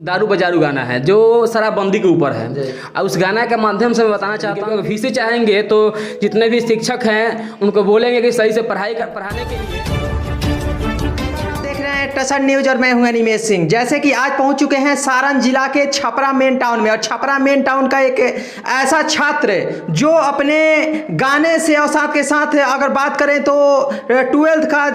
दारू बजारू गाना है जो शराबबंदी के ऊपर है। और उस गाना के माध्यम से मैं बताना चाहता हूँ कि वीसी चाहेंगे तो जितने भी शिक्षक हैं उनको बोलेंगे कि सही से पढ़ाने के लिए। देख रहे हैं टसन न्यूज और मैं हूं अनिमेश सिंह। जैसे कि आज पहुंच चुके हैं सारण जिला के छपरा मेन टाउन में, और छपरा मेन टाउन का एक ऐसा छात्र जो अपने गाने से और साथ के साथ अगर बात करें तो 12th का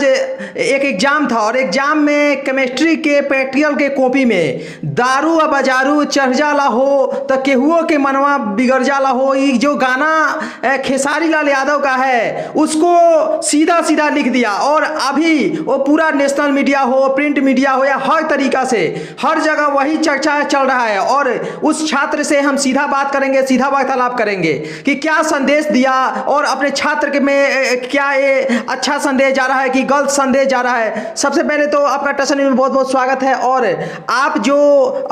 एक एग्जाम था, और एग्जाम में केमिस्ट्री के प्रैक्टिकल के कॉपी में दारू व बजारू चढ़ जाला हो तो केहुओं के मनवा बिगड़ जाला हो, ये जो गाना खेसारी लाल यादव का है उसको सीधा सीधा लिख दिया। और अभी वो पूरा नेशनल मीडिया हो, प्रिंट मीडिया हो, या हर तरीका से हर जगह वही चर्चा चल रहा है। और उस छात्र से हम सीधा बात करेंगे, सीधा वार्तालाप करेंगे कि क्या संदेश दिया और अपने छात्र के में क्या ये अच्छा संदेश जा रहा है कि गलत संदेश जा रहा है। सबसे पहले तो आपका टसन में बहुत बहुत स्वागत है। और आप जो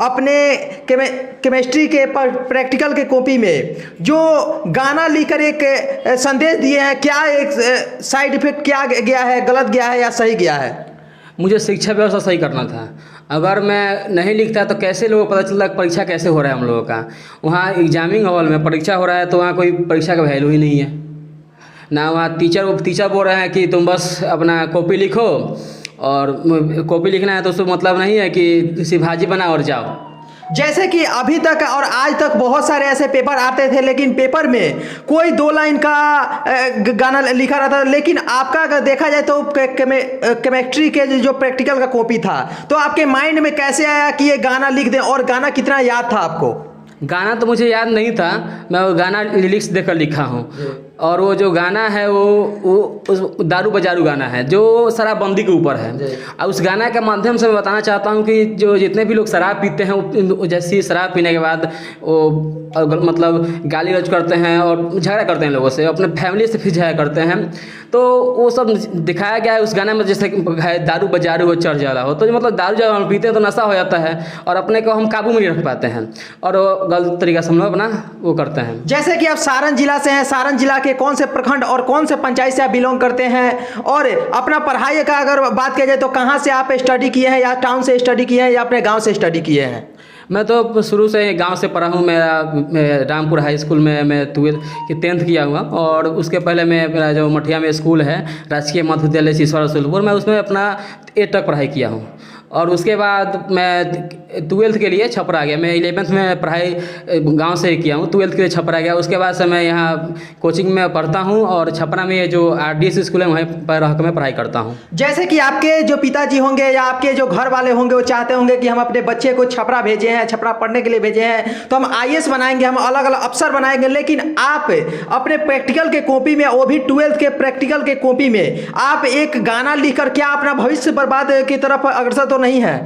अपने केमिस्ट्री के प्रैक्टिकल के कॉपी में जो गाना लिखकर एक संदेश दिए हैं, क्या एक साइड इफेक्ट क्या गया है, गलत गया है या सही गया है? मुझे शिक्षा व्यवस्था सही करना था। अगर मैं नहीं लिखता तो कैसे लोगों को पता चलता परीक्षा कैसे हो रहा है हम लोगों का। वहाँ एग्जामिंग हॉल में परीक्षा हो रहा है तो वहाँ कोई परीक्षा का वैल्यू ही नहीं है ना। वहाँ टीचर बोल रहे हैं कि तुम बस अपना कॉपी लिखो, और कॉपी लिखना है तो उसको मतलब नहीं है कि शिवाजी बनाओ और जाओ। जैसे कि अभी तक और आज तक बहुत सारे ऐसे पेपर आते थे, लेकिन पेपर में कोई 2 लाइन का गाना लिखा रहता था। लेकिन आपका अगर देखा जाए तो केमिस्ट्री के जो प्रैक्टिकल का कॉपी था, तो आपके माइंड में कैसे आया कि ये गाना लिख दें, और गाना कितना याद था आपको? गाना तो मुझे याद नहीं था, मैं वो गाना लिरिक्स देखकर लिखा हूँ। और वो जो गाना है वो दारू बजारू गाना है जो शराबबंदी के ऊपर है। और उस गाना के माध्यम से मैं बताना चाहता हूँ कि जो जितने भी लोग शराब पीते हैं वो जैसी शराब पीने के बाद वो मतलब गाली गलौज करते हैं और झगड़ा करते हैं लोगों से, अपने फैमिली से फिर झगड़ा करते हैं, तो वो सब दिखाया गया है उस गाने में। जैसे है दारू बजारू हो चढ़ जाला हो, तो मतलब दारू जब हम पीते हैं तो नशा हो जाता है और अपने को हम काबू में नहीं रख पाते हैं, और वो गलत तरीका से हम लोग अपना वो करते हैं। जैसे कि आप सारण जिला से हैं, सारण जिला के कौन से प्रखंड और कौन से पंचायत से आप बिलोंग करते हैं, और अपना पढ़ाई का अगर बात किया जाए तो कहाँ से आप स्टडी किए हैं, या टाउन से स्टडी किए हैं या अपने गाँव से स्टडी किए हैं? मैं तो शुरू से गांव से पढ़ा हूँ। मैं रामपुर हाई स्कूल में मैं 10th किया हुआ, और उसके पहले मेरा जो मठिया में स्कूल है राजकीय मध्य विद्यालय सिसवा रसूलपुर, मैं उसमें अपना 8 तक पढ़ाई किया हूँ। और उसके बाद मैं 12th के लिए छपरा गया। मैं 11th में पढ़ाई गांव से किया हूँ, 12th के लिए छपरा गया। उसके बाद से मैं यहाँ कोचिंग में पढ़ता हूँ, और छपरा में ये जो RDS स्कूल है वहीं पर रह कर मैं पढ़ाई करता हूँ। जैसे कि आपके जो पिताजी होंगे या आपके जो घर वाले होंगे वो चाहते होंगे कि हम अपने बच्चे को छपरा भेजे हैं, छपरा पढ़ने के लिए भेजे हैं, तो हम IAS बनाएंगे, हम अलग अलग अफसर बनाएंगे। लेकिन आप अपने प्रैक्टिकल के कॉपी में, वो भी 12th के प्रैक्टिकल के कॉपी में आप एक गाना लिखकर क्या अपना भविष्य बर्बाद की तरफ अग्रसर तो नहीं है?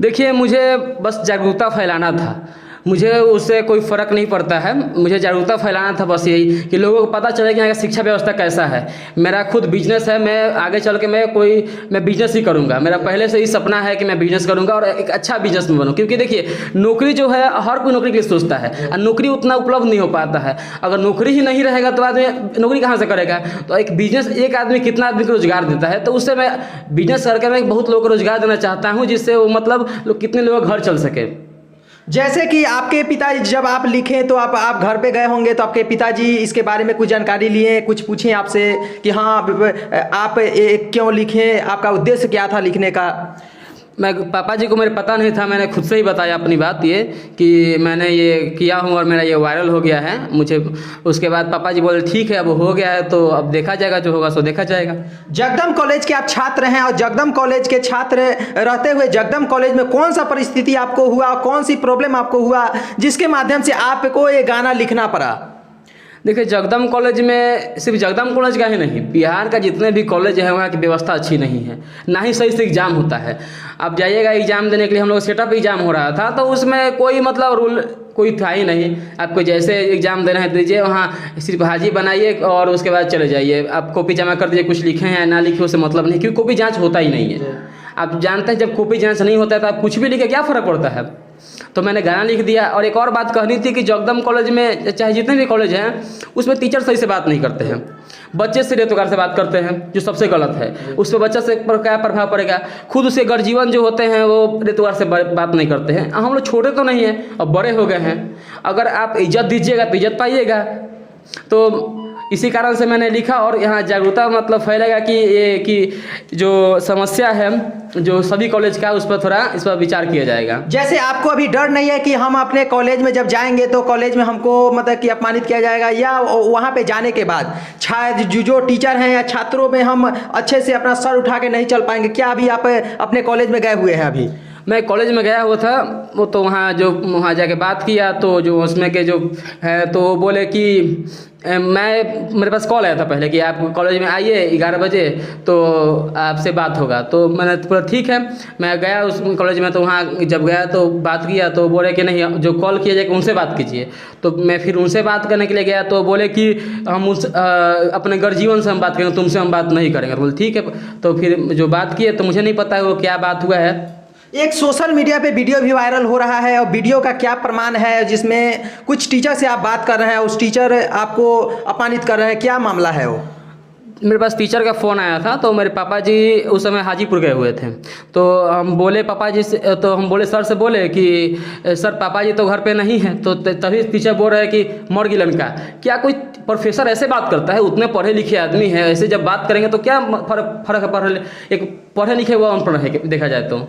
देखिए, मुझे बस जागरूकता फैलाना था, मुझे उससे कोई फ़र्क नहीं पड़ता है। मुझे जागरूकता फैलाना था बस यही कि लोगों को पता चले कि यहाँ का शिक्षा व्यवस्था कैसा है। मेरा खुद बिजनेस है, मैं आगे चल के मैं बिजनेस ही करूँगा। मेरा पहले से ही सपना है कि मैं बिजनेस करूँगा और एक अच्छा बिजनेस में बनूँ। क्योंकि देखिए, नौकरी जो है हर कोई नौकरी के लिए सोचता है, और नौकरी उतना उपलब्ध नहीं हो पाता है। अगर नौकरी ही नहीं रहेगा तो आदमी नौकरी कहाँ से करेगा? तो एक बिजनेस एक आदमी कितना आदमी को रोजगार देता है, तो उससे मैं बिजनेस करके मैं बहुत लोगों को रोजगार देना चाहता हूँ, जिससे वो मतलब कितने लोगों का घर चल सके। जैसे कि आपके पिताजी जब आप लिखें तो आप घर पे गए होंगे, तो आपके पिताजी इसके बारे में कुछ जानकारी लिए, कुछ पूछें आपसे कि हाँ आप क्यों लिखें, आपका उद्देश्य क्या था लिखने का? पापा जी को मेरे पता नहीं था, मैंने खुद से ही बताया अपनी बात ये कि मैंने ये किया हूँ और मेरा ये वायरल हो गया है मुझे। उसके बाद पापा जी बोले ठीक है, अब हो गया है तो अब देखा जाएगा, जो होगा सो देखा जाएगा। जगदम कॉलेज के आप छात्र हैं, और जगदम कॉलेज के छात्र रहते हुए जगदम कॉलेज में कौन सा परिस्थिति आपको हुआ, कौन सी प्रॉब्लम आपको हुआ जिसके माध्यम से आपको ये गाना लिखना पड़ा? देखिए, जगदम कॉलेज में सिर्फ जगदम कॉलेज का ही नहीं, बिहार का जितने भी कॉलेज है वहाँ की व्यवस्था अच्छी नहीं है, ना ही सही से एग्ज़ाम होता है। आप जाइएगा एग्ज़ाम देने के लिए, हम लोग सेटअप एग्ज़ाम हो रहा था तो उसमें कोई मतलब रूल कोई था ही नहीं। आपको जैसे एग्ज़ाम देना है दीजिए, वहाँ सिर्फ हाजी बनाइए और उसके बाद चले जाइए। आप कॉपी जमा कर दीजिए, कुछ लिखे हैं ना लिखे उससे मतलब नहीं, क्योंकि कॉपी जाँच होता ही नहीं है। आप जानते हैं जब कॉपी जाँच नहीं होता है तो आप कुछ भी लिखे क्या फ़र्क पड़ता है। तो मैंने गाना लिख दिया। और एक और बात कहनी थी कि जगदम कॉलेज में चाहे जितने भी कॉलेज हैं उसमें टीचर सही से बात नहीं करते हैं। बच्चे से रेतुकार से बात करते हैं, जो सबसे गलत है। उस पर बच्चा से पर क्या प्रभाव पड़ेगा? खुद उसके गर्जीवन जो होते हैं वो रेतुकार से बात नहीं करते हैं। हम लोग छोटे तो नहीं हैं, अब बड़े हो गए हैं। अगर आप इज्जत दीजिएगा तो इज्जत पाइएगा। तो इसी कारण से मैंने लिखा और यहाँ जागरूकता मतलब फैलेगा कि ये कि जो समस्या है जो सभी कॉलेज का, उस पर थोड़ा इस पर विचार किया जाएगा। जैसे आपको अभी डर नहीं है कि हम अपने कॉलेज में जब जाएंगे तो कॉलेज में हमको मतलब कि अपमानित किया जाएगा, या वहाँ पे जाने के बाद शायद जो टीचर हैं या छात्रों में हम अच्छे से अपना सर उठा के नहीं चल पाएंगे? क्या अभी आप अपने कॉलेज में गए हुए हैं? अभी मैं कॉलेज में गया हुआ था, वो तो वहाँ जाके बात किया तो जो उसमें के जो है तो वो बोले कि मेरे पास कॉल आया था पहले कि आप कॉलेज में आइए 11 बजे तो आपसे बात होगा। तो मैंने बोला ठीक है। मैं गया उस कॉलेज में, तो वहाँ जब गया तो बात किया तो बोले कि नहीं, जो कॉल किया जाए उनसे बात कीजिए। तो मैं फिर उनसे बात करने के लिए गया तो बोले कि हम अपने गर्जीवन से हम बात करेंगे, तुमसे हम बात नहीं करेंगे। बोले ठीक है। तो फिर जो बात किए तो मुझे नहीं पता है वो क्या बात हुआ है। एक सोशल मीडिया पे वीडियो भी वायरल हो रहा है, और वीडियो का क्या प्रमाण है जिसमें कुछ टीचर से आप बात कर रहे हैं, उस टीचर आपको अपमानित कर रहे हैं, क्या मामला है वो? मेरे पास टीचर का फ़ोन आया था, तो मेरे पापा जी उस समय हाजीपुर गए हुए थे। तो हम बोले पापा जी से, तो हम बोले सर से बोले कि सर पापा जी तो घर पे नहीं हैं। तो तभी टीचर बोल रहे हैं कि मर गिलन का क्या कोई प्रोफेसर ऐसे बात करता है? उतने पढ़े लिखे आदमी हैं, ऐसे जब बात करेंगे तो क्या फर्क है? एक पढ़े लिखे हुआ अनपढ़ है देखा जाए तो।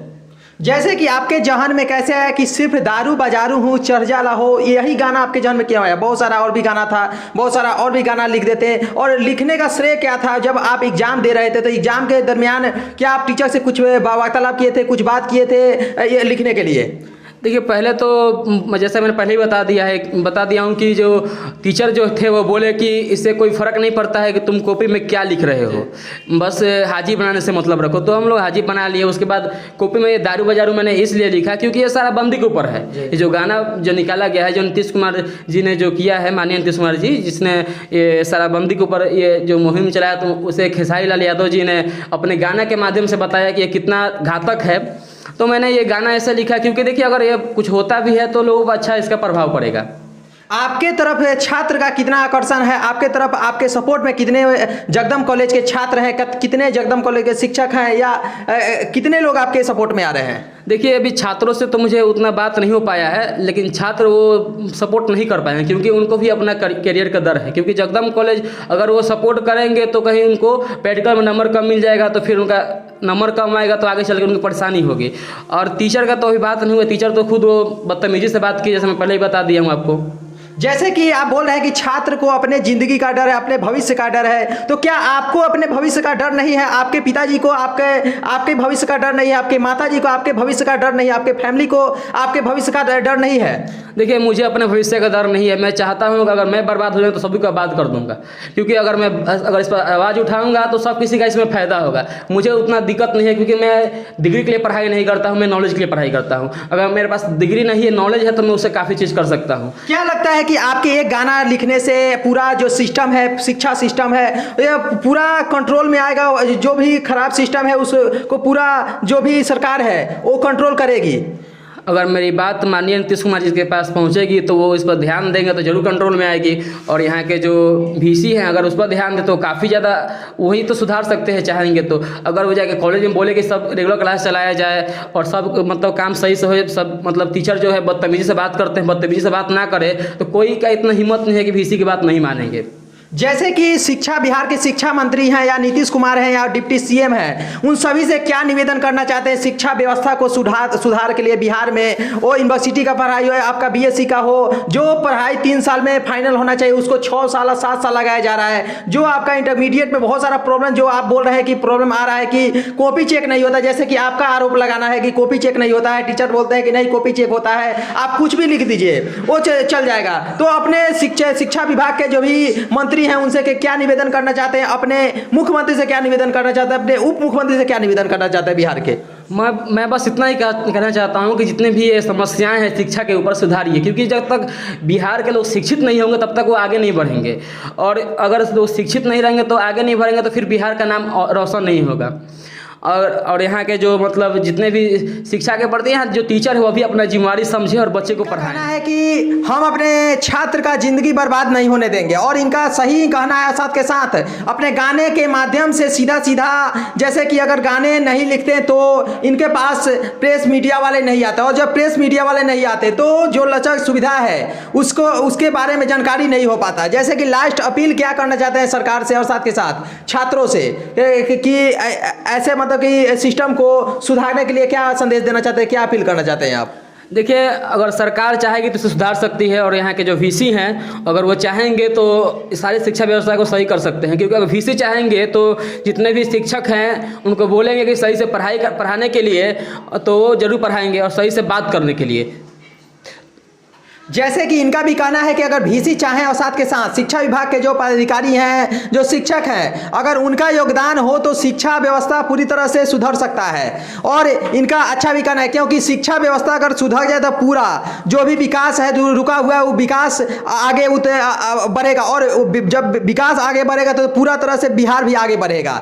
जैसे कि आपके जहन में कैसे आया कि सिर्फ दारू बाजारू हूँ चढ़ जाला हो, यही गाना आपके जहन में क्यों आया? बहुत सारा और भी गाना था, बहुत सारा और भी गाना लिख देते। और लिखने का श्रेय क्या था? जब आप एग्जाम दे रहे थे तो एग्जाम के दरमियान क्या आप टीचर से कुछ वार्तालाप किए थे, कुछ बात किए थे ये लिखने के लिए? देखिए पहले तो जैसे मैंने पहले ही बता दिया हूँ कि जो टीचर जो थे वो बोले कि इससे कोई फ़र्क नहीं पड़ता है कि तुम कॉपी में क्या लिख रहे हो, बस हाजी बनाने से मतलब रखो। तो हम लोग हाजी बना लिए। उसके बाद कॉपी में ये दारू बाजारू मैंने इसलिए लिखा क्योंकि ये सारा बंदी के ऊपर है। ये जो गाना जो निकाला गया है, जो नीतीश कुमार जी ने जो किया है, माननीय नीतीश कुमार जी, जिसने ये सारा बंदी के ऊपर ये जो मुहिम चलाया, तो उसे खेसारी लाल यादव जी ने अपने गाना के माध्यम से बताया कि ये कितना घातक है। तो मैंने ये गाना ऐसे लिखा क्योंकि देखिए अगर ये कुछ होता भी है तो लोगों को अच्छा इसका प्रभाव पड़ेगा। आपके तरफ छात्र का कितना आकर्षण है? आपके तरफ आपके सपोर्ट में कितने जगदम कॉलेज के छात्र हैं, कितने जगदम कॉलेज के शिक्षक हैं, या कितने लोग आपके सपोर्ट में आ रहे हैं? देखिए अभी छात्रों से तो मुझे उतना बात नहीं हो पाया है, लेकिन छात्र वो सपोर्ट नहीं कर पाए हैं क्योंकि उनको भी अपना करियर का डर है। क्योंकि जगदम कॉलेज अगर वो सपोर्ट करेंगे तो कहीं उनको प्रैक्टिकल में नंबर कम मिल जाएगा, तो फिर उनका नंबर कम आएगा तो आगे चल के उनको परेशानी होगी। और टीचर का तो अभी बात नहीं हुई। टीचर तो खुद वो बदतमीजी से बात की, जैसे मैं पहले ही बता दिया हूँ आपको। जैसे कि आप बोल रहे हैं कि छात्र को अपने जिंदगी का डर है, अपने भविष्य का डर है, तो क्या आपको अपने भविष्य का डर नहीं है? आपके पिताजी को आपके भविष्य का डर नहीं है? आपके माताजी को आपके भविष्य का डर नहीं है? आपके फैमिली को आपके भविष्य का डर नहीं है? देखिए मुझे अपने भविष्य का डर नहीं है। मैं चाहता हूँ कि अगर मैं बर्बाद हो जाऊँ तो सभी को आबाद कर दूंगा, क्योंकि अगर इस पर आवाज़ उठाऊंगा तो सब किसी का इसमें फ़ायदा होगा। मुझे उतना दिक्कत नहीं है क्योंकि मैं डिग्री के लिए पढ़ाई नहीं करता हूँ, मैं नॉलेज के लिए पढ़ाई करता हूँ। अगर मेरे पास डिग्री नहीं है, नॉलेज है, तो मैं उससे काफ़ी चीज़ कर सकता हूँ। क्या लगता है कि आपके एक गाना लिखने से पूरा जो सिस्टम है, शिक्षा सिस्टम है, ये पूरा कंट्रोल में आएगा? जो भी खराब सिस्टम है उसको पूरा जो भी सरकार है वो कंट्रोल करेगी? अगर मेरी बात माननीय नीतीश कुमार जी के पास पहुंचेगी तो वो इस पर ध्यान देंगे तो जरूर कंट्रोल में आएगी। और यहाँ के जो VC हैं अगर उस पर ध्यान दे तो काफ़ी ज़्यादा वही तो सुधार सकते हैं चाहेंगे तो। अगर वो जाके कॉलेज में बोले कि सब रेगुलर क्लास चलाया जाए और सब मतलब काम सही से हो, सब मतलब टीचर जो है बदतमीजी से बात करते हैं, बदतमीजी से बात ना करे तो कोई का इतना हिम्मत नहीं है कि VC की बात नहीं मानेंगे। जैसे कि शिक्षा बिहार के शिक्षा मंत्री हैं या नीतीश कुमार हैं या डिप्टी CM हैं, उन सभी से क्या निवेदन करना चाहते हैं शिक्षा व्यवस्था को सुधार के लिए बिहार में? वो यूनिवर्सिटी का पढ़ाई हो, आपका BSc का हो, जो पढ़ाई 3 साल में फाइनल होना चाहिए उसको 6 साल 7 साल लगाया जा रहा है। जो आपका इंटरमीडिएट में बहुत सारा प्रॉब्लम, जो आप बोल रहे हैं कि प्रॉब्लम आ रहा है कि कॉपी चेक नहीं होता, जैसे कि आपका आरोप लगाना है कि कॉपी चेक नहीं होता है, टीचर बोलते हैं कि नहीं कॉपी चेक होता है, आप कुछ भी लिख दीजिए वो चल जाएगा। तो अपने शिक्षा विभाग के जो भी मंत्री हैं उनसे क्या निवेदन करना चाहते हैं? अपने मुख्यमंत्री से क्या निवेदन करना चाहते हैं? अपने उप मुख्यमंत्री से क्या निवेदन करना चाहते हैं बिहार के? मैं बस इतना ही कहना चाहता हूँ कि जितने भी ये समस्याएं हैं शिक्षा के ऊपर सुधारिए, क्योंकि जब तक बिहार के लोग शिक्षित नहीं होंगे तब तक वो आगे नहीं बढ़ेंगे। और अगर लोग शिक्षित नहीं रहेंगे तो आगे नहीं बढ़ेंगे तो फिर बिहार का नाम रोशन नहीं होगा। और यहाँ के जो मतलब जितने भी शिक्षा के प्रति यहाँ जो टीचर है वो भी अपना जिम्मेवारी समझे और बच्चे को कहना पढ़ाएं। है कि हम अपने छात्र का जिंदगी बर्बाद नहीं होने देंगे, और इनका सही कहना है साथ के साथ अपने गाने के माध्यम से सीधा सीधा, जैसे कि अगर गाने नहीं लिखते तो इनके पास प्रेस मीडिया वाले नहीं आते, और जब प्रेस मीडिया वाले नहीं आते तो जो लचक सुविधा है उसके बारे में जानकारी नहीं हो पाता। जैसे कि लास्ट अपील क्या करना चाहते हैं सरकार से और साथ के साथ छात्रों से कि ऐसे मतलब कि सिस्टम को सुधारने के लिए क्या संदेश देना चाहते हैं, क्या अपील करना चाहते हैं आप? देखिए, अगर सरकार चाहेगी तो इसे सुधार सकती है, और यहाँ के जो वीसी हैं अगर वो चाहेंगे तो सारी शिक्षा व्यवस्था को सही कर सकते हैं। क्योंकि अगर वीसी चाहेंगे तो जितने भी शिक्षक हैं उनको बोलेंगे कि सही से पढ़ाने के लिए, तो वो जरूर पढ़ाएंगे, और सही से बात करने के लिए। जैसे कि इनका भी कहना है कि अगर वीसी चाहें और साथ के साथ शिक्षा विभाग के जो पदाधिकारी हैं, जो शिक्षक हैं, अगर उनका योगदान हो तो शिक्षा व्यवस्था पूरी तरह से सुधर सकता है। और इनका अच्छा भी कहना है, क्योंकि शिक्षा व्यवस्था अगर सुधर जाए तो पूरा जो भी विकास है जो रुका हुआ है वो विकास आगे बढ़ेगा, और जब विकास आगे बढ़ेगा तो पूरा तरह से बिहार भी आगे बढ़ेगा।